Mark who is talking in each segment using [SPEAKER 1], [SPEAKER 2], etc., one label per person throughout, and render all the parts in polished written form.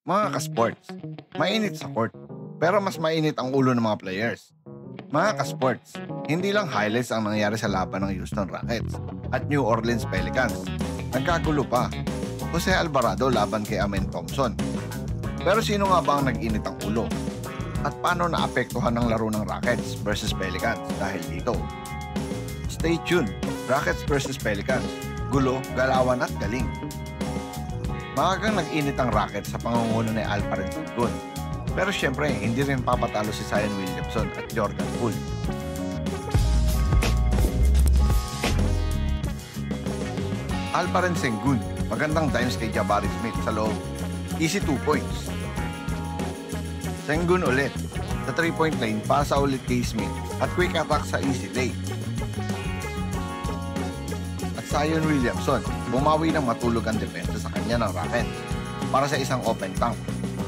[SPEAKER 1] Mga ka-sports, mainit sa court, pero mas mainit ang ulo ng mga players. Mga ka-sports, hindi lang highlights ang nangyari sa laban ng Houston Rockets at New Orleans Pelicans. Nagkagulo pa. Jose Alvarado laban kay Amen Thompson. Pero sino nga ba ang nag-init ang ulo? At paano naapektuhan ng laro ng Rockets versus Pelicans dahil dito? Stay tuned, Rockets versus Pelicans. Gulo, galawan at galing. Maagang nag-init ang Rockets sa pangunguna ni Alperen Sengun. Pero syempre, hindi rin papatalo si Zion Williamson at Jordan Poole. Alperen Sengun, magandang dimes kay Jabari Smith sa loob. Easy 2 points. Sengun ulit, sa 3-point line, pasa ulit kay Smith at quick attack sa easy lane. At Zion Williamson, bumawi ng matulog ang depensa sa kanya ng Rockets para sa isang open tank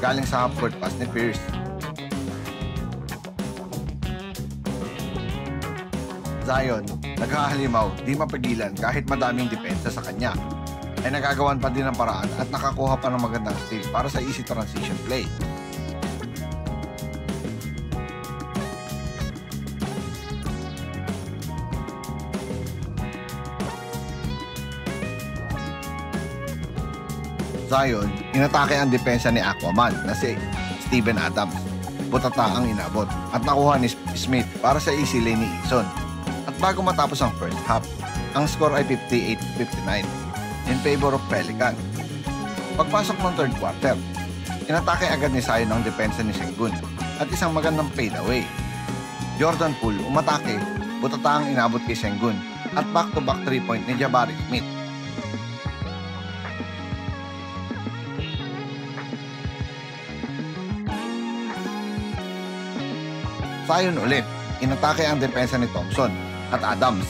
[SPEAKER 1] galing sa half-court pass ni Pierce. Zion, naghahalimaw, di mapigilan kahit madaming depensa sa kanya, ay nagagawan pa din ng paraan at nakakuha pa ng magandang steal para sa easy transition play. Zion, inatake ang depensa ni Aquaman na si Steven Adams. Butata ang inabot at nakuha ni Smith para sa easy lane ni Eason. At bago matapos ang first half, ang score ay 58-59 in favor of Pelicans. Pagpasok ng third quarter, inatake agad ni Zion ang depensa ni Sengun at isang magandang fadeaway. Jordan Poole umatake, butata ang inabot kay Sengun at back-to-back 3-point ni Jabari Smith. Zion ulit, inatake ang depensa ni Thompson at Adams.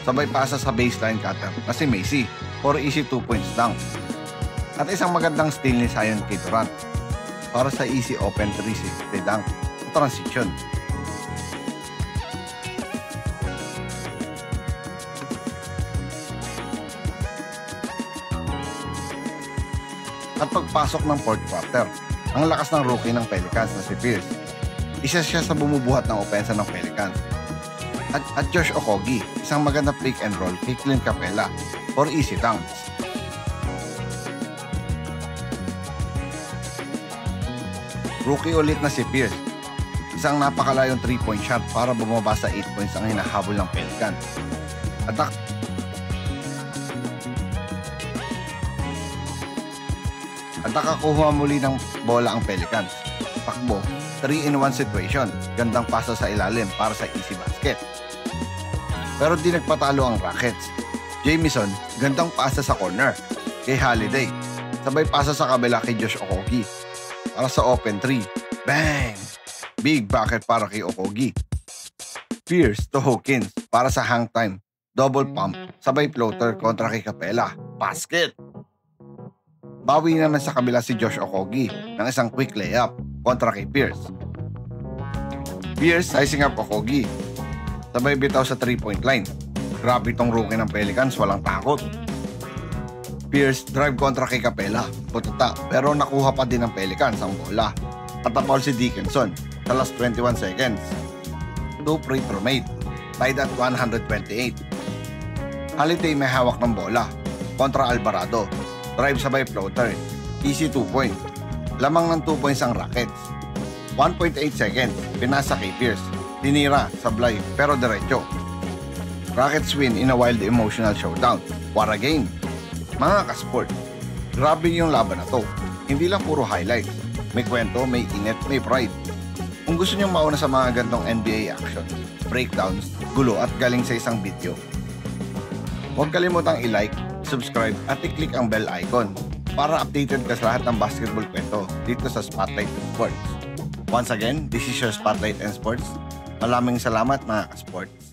[SPEAKER 1] Sabay pasa sa baseline cutter na si Macy for easy 2 points dunk. At isang magandang steal ni Zion kay Durant para sa easy open 360 dunk sa transition. At pagpasok ng fourth quarter, ang lakas ng rookie ng Pelicans na si Pierce. Isa siya sa bumubuhat ng opensa ng Pelicans. At Josh Okogie, isang magandang pick and roll kay Clint Capela for easy dunks. Rookie ulit na si Pierce. Isang napakalayong 3-point shot para bumaba sa 8 points ang hinahabol ng Pelicans. At nakakuha muli ng bola ang Pelicans. Takbo, 3-in-1 situation. Gandang pasa sa ilalim para sa easy basket. Pero di nagpatalo ang Rockets. Jamison, gandang pasa sa corner kay Holiday. Sabay pasa sa kabila kay Josh Okogie para sa open 3. Bang! Big bucket para kay Okogie. Pierce to Hawkins para sa hang time. Double pump, sabay floater kontra kay Capela. Basket! Bawi naman sa kabila si Josh Okogie ng isang quick layup kontra kay Pierce. Pierce sizing up Okogie. Sabay bitaw sa 3-point line. Grabe itong rookie ng Pelicans, walang takot. Pierce drive kontra kay Capela. Butata, pero nakuha pa din ng Pelicans ang bola. At napal si Dickinson sa last 21 seconds. 2 free throw made. Tied at 128. Holiday may hawak ng bola kontra Alvarado. Drive sabay floater. Easy 2 points. Lamang ng 2 points ang Rockets. 1.8 seconds. Pinasa kay Pierce. Tinira, sablay, pero diretso. Rockets win in a wild emotional showdown. What a game! Mga ka-sport, grabe yung laban na to. Hindi lang puro highlights. May kwento, may init, may pride. Kung gusto nyo mauna sa mga gantong NBA action, breakdowns, gulo at galing sa isang video, huwag kalimutang i-like, subscribe at i-click ang bell icon para updated ka sa lahat ng basketball kwento dito sa Spotlight and Sports. Once again, this is your Spotlight and Sports. Maraming salamat mga ka-sports.